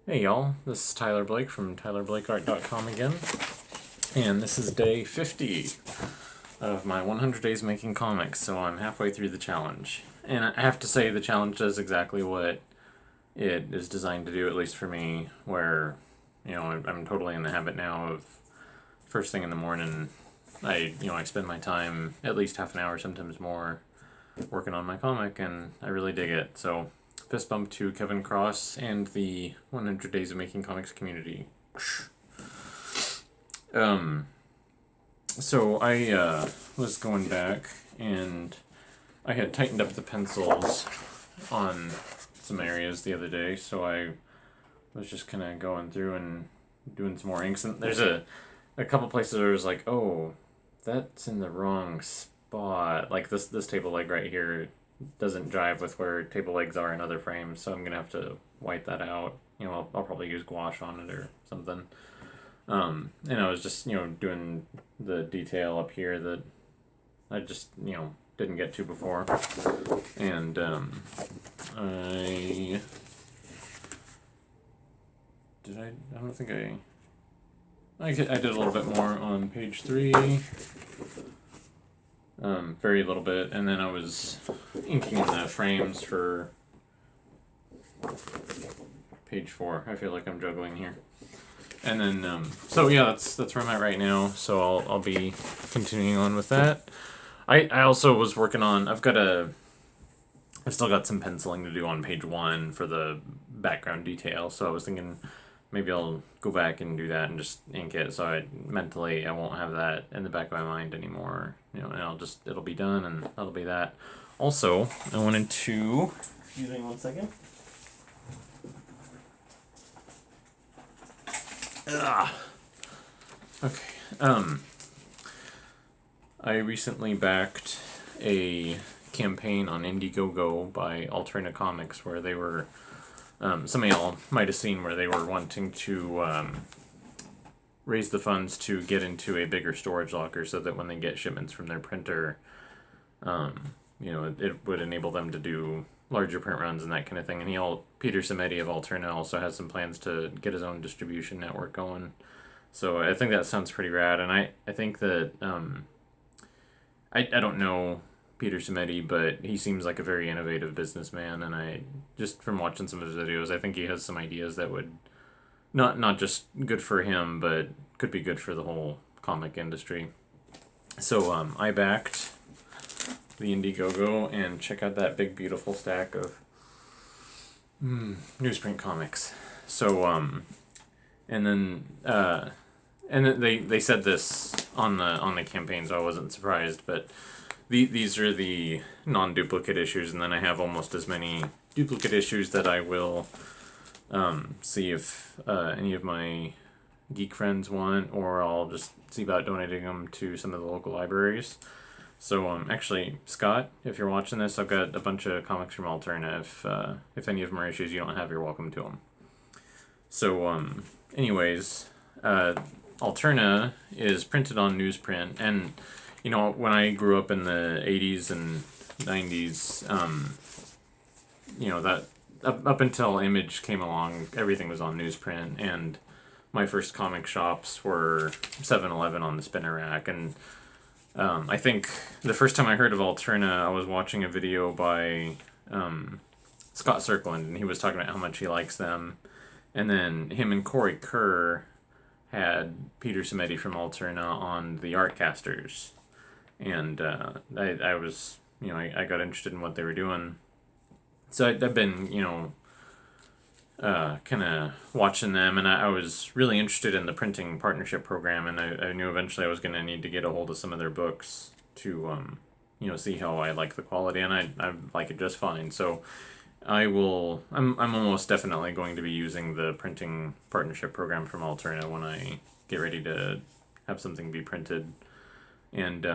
Hey y'all, this is Tyler Blake from tylerblakeart.com again, and this is day 50 of my 100 days making comics, so I'm halfway through the challenge. And I have to say the challenge does exactly what it is designed to do, at least for me, where, I'm totally in the habit now of first thing in the morning, I spend my time at least half an hour, sometimes more, working on my comic, and I really dig it, so fist bump to Kevin Cross and the 100 Days of Making Comics community. Um, so I was going back and I had tightened up the pencils on some areas the other day, so I was just kind of going through and doing some more inks. And there's a couple places where I was like, oh, that's in the wrong spot. Like this table leg right here doesn't jive with where table legs are in other frames, so I'm gonna have to white that out. I'll probably use gouache on it or something. And I was just doing the detail up here that I just didn't get to before, and I did I don't think I did a little bit more on page 3. Very little bit, and then I was inking the frames for page 4. I feel like I'm juggling here. And then, so yeah, that's where I'm at right now. So I'll be continuing on with that. I also was working on. I've still got some penciling to do on page 1 for the background detail. So I was thinking maybe I'll go back and do that and just ink it. So I won't have that in the back of my mind anymore. And it'll be done and that'll be that. Also, I wanted to. Excuse me 1 second. Ugh. Okay. I recently backed a campaign on Indiegogo by Alterna Comics where they were, some of y'all might have seen where they were wanting to raise the funds to get into a bigger storage locker so that when they get shipments from their printer, it would enable them to do larger print runs and that kind of thing. And Peter Samedi of Alterna also has some plans to get his own distribution network going. So I think that sounds pretty rad. And I think that, I don't know Peter Samedi, but he seems like a very innovative businessman. And just from watching some of his videos, I think he has some ideas that would not just good for him, but could be good for the whole comic industry. So I backed the Indiegogo, and check out that big beautiful stack of newsprint comics. So and then they said this on the campaign, so I wasn't surprised. But these are the non-duplicate issues, and then I have almost as many duplicate issues that I will see if any of my geek friends want, or I'll just see about donating them to some of the local libraries. So actually, Scott, if you're watching this, I've got a bunch of comics from Alterna. If any of them are issues you don't have, you're welcome to them. So anyways, Alterna is printed on newsprint, and when I grew up in the 80s and 90s, that up until Image came along, everything was on newsprint, and my first comic shops were 7-Eleven on the spinner rack. And I think the first time I heard of Alterna, I was watching a video by Scott Circland, and he was talking about how much he likes them. And then him and Corey Kerr had Peter Samedi from Alterna on the Artcasters. And I was, I got interested in what they were doing. So I've been, kind of watching them, and I was really interested in the printing partnership program, and I knew eventually I was going to need to get a hold of some of their books to, see how I like the quality, and I like it just fine. So I'm almost definitely going to be using the printing partnership program from Alterna when I get ready to have something be printed. And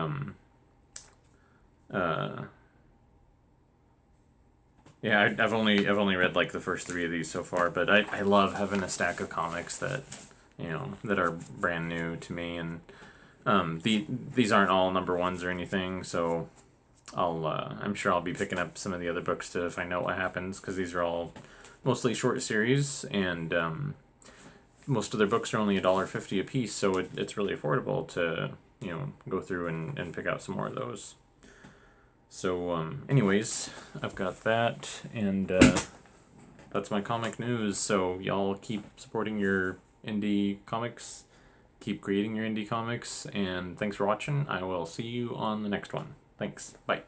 yeah, I've only read like the first 3 of these so far, but I love having a stack of comics that that are brand new to me, and these aren't all number 1s or anything, so I'm sure I'll be picking up some of the other books to find out what happens, because these are all mostly short series, and most of their books are only $1.50 a piece, so it's really affordable to go through and pick out some more of those. So anyways, I've got that, and that's my comic news. So y'all keep supporting your indie comics, keep creating your indie comics, and thanks for watching. I will see you on the next one. Thanks. Bye.